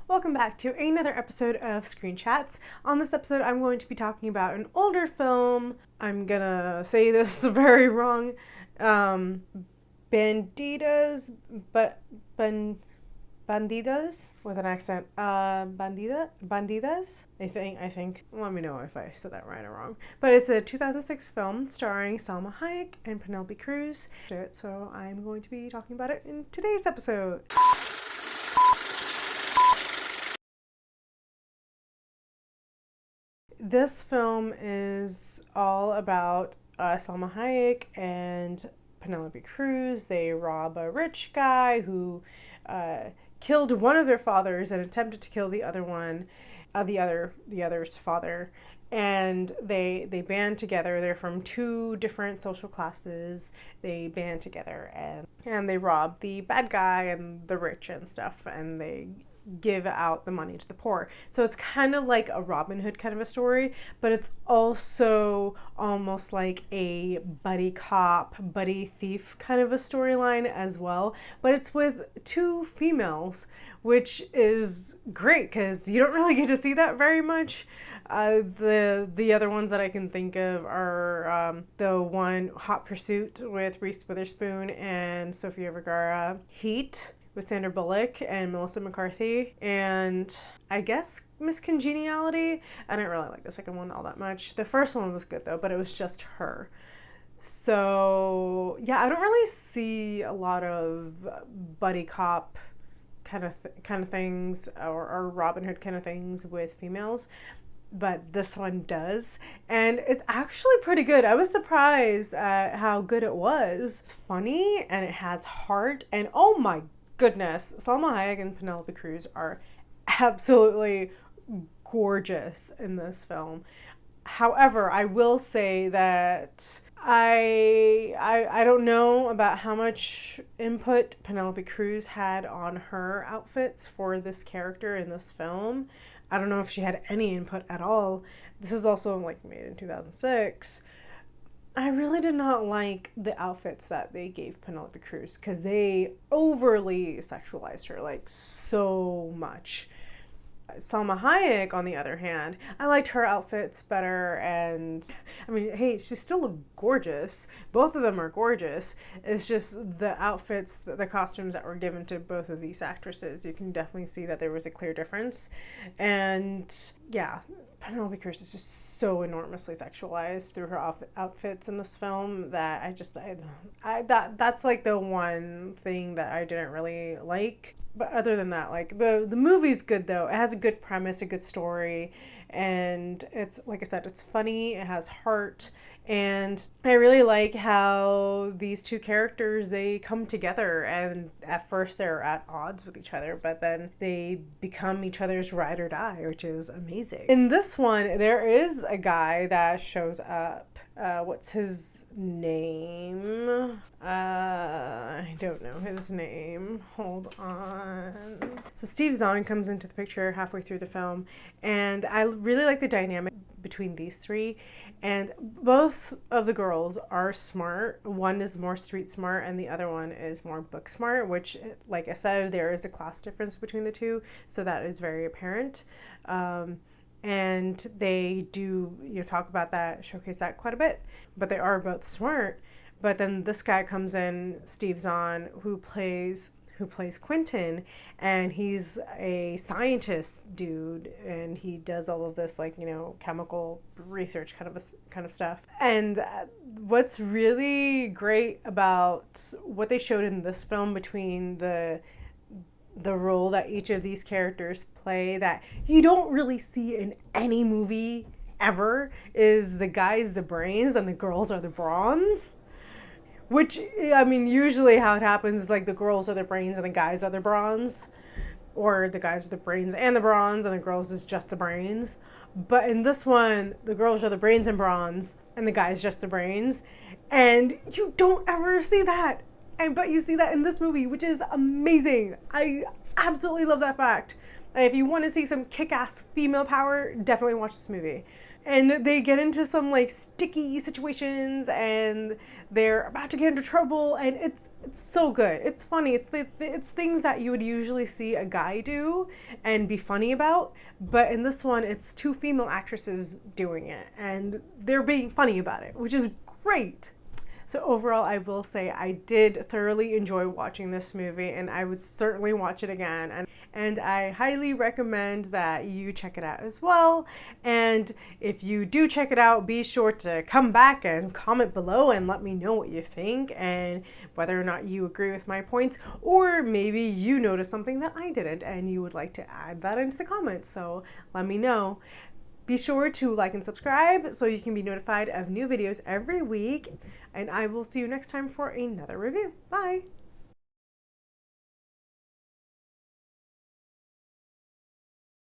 Welcome back to another episode of Screen Chats. On this episode, I'm going to be talking about an older film. I'm gonna say this very wrong. Bandidas, but Bandidas with an accent. Bandidas. I think. Let me know if I said that right or wrong. But it's a 2006 film starring Salma Hayek and Penelope Cruz. So I'm going to be talking about it in today's episode. This film is all about Salma Hayek and Penelope Cruz. They rob a rich guy who killed one of their fathers and attempted to kill the other one, the other's father. And they band together. They're from two different social classes. They band together and they rob the bad guy and the rich and stuff. And they give out the money to the poor. So it's kind of like a Robin Hood kind of a story, but it's also almost like a buddy cop, buddy thief kind of a storyline as well. But it's with two females, which is great because you don't really get to see that very much. The other ones that I can think of are the one Hot Pursuit with Reese Witherspoon and Sofia Vergara, Heat with Sandra Bullock and Melissa McCarthy, and I guess Miss Congeniality. I didn't really like the second one all that much. The first one was good though, but it was just her. So yeah, I don't really see a lot of buddy cop kind of things or Robin Hood kind of things with females. But this one does, and it's actually pretty good. I was surprised at how good it was. It's funny and it has heart, and oh my goodness, Salma Hayek and Penelope Cruz are absolutely gorgeous in this film. However, I will say that I don't know about how much input Penelope Cruz had on her outfits for this character in this film. I don't know if she had any input at all. This is also like made in 2006. I really did not like the outfits that they gave Penelope Cruz because they overly sexualized her like so much. Salma Hayek, on the other hand, I liked her outfits better, and I mean, hey, she still looked gorgeous. Both of them are gorgeous. It's just the outfits, the costumes that were given to both of these actresses. You can definitely see that there was a clear difference. And yeah, Penelope Cruz is just so enormously sexualized through her outfits in this film that that's like the one thing that I didn't really like. But other than that, like the movie's good though. It has a good premise, a good story, and it's like I said, it's funny, it has heart, and I really like how these two characters, they come together, and at first they're at odds with each other, but then they become each other's ride or die, which is amazing. In this one, there is a guy that shows up. What's his name? I don't know his name. Hold on. So Steve Zahn comes into the picture halfway through the film, and I really like the dynamic between these three. And both of the girls are smart. One is more street smart and the other one is more book smart, which, like I said, there is a class difference between the two, so that is very apparent. And they do, talk about that, showcase that quite a bit, but they are both smart. But then this guy comes in, Steve Zahn, who plays Quentin, and he's a scientist dude, and he does all of this chemical research kind of stuff. And what's really great about what they showed in this film between the role that each of these characters play that you don't really see in any movie ever is the guy's the brains and the girls are the brawns. Which, I mean, usually how it happens is like the girls are the brains and the guys are the bronze. Or the guys are the brains and the bronze and the girls is just the brains. But in this one, the girls are the brains and bronze and the guys just the brains. And you don't ever see that. But you see that in this movie, which is amazing. I absolutely love that fact. And if you want to see some kick-ass female power, definitely watch this movie. And they get into some like sticky situations and they're about to get into trouble, and It's so good. It's funny. It's things that you would usually see a guy do and be funny about, but in this one, it's two female actresses doing it, and they're being funny about it, which is great. So overall, I will say I did thoroughly enjoy watching this movie, and I would certainly watch it again. And I highly recommend that you check it out as well. And if you do check it out, be sure to come back and comment below and let me know what you think and whether or not you agree with my points, or maybe you noticed something that I didn't and you would like to add that into the comments. So let me know. Be sure to like and subscribe so you can be notified of new videos every week. And I will see you next time for another review. Bye!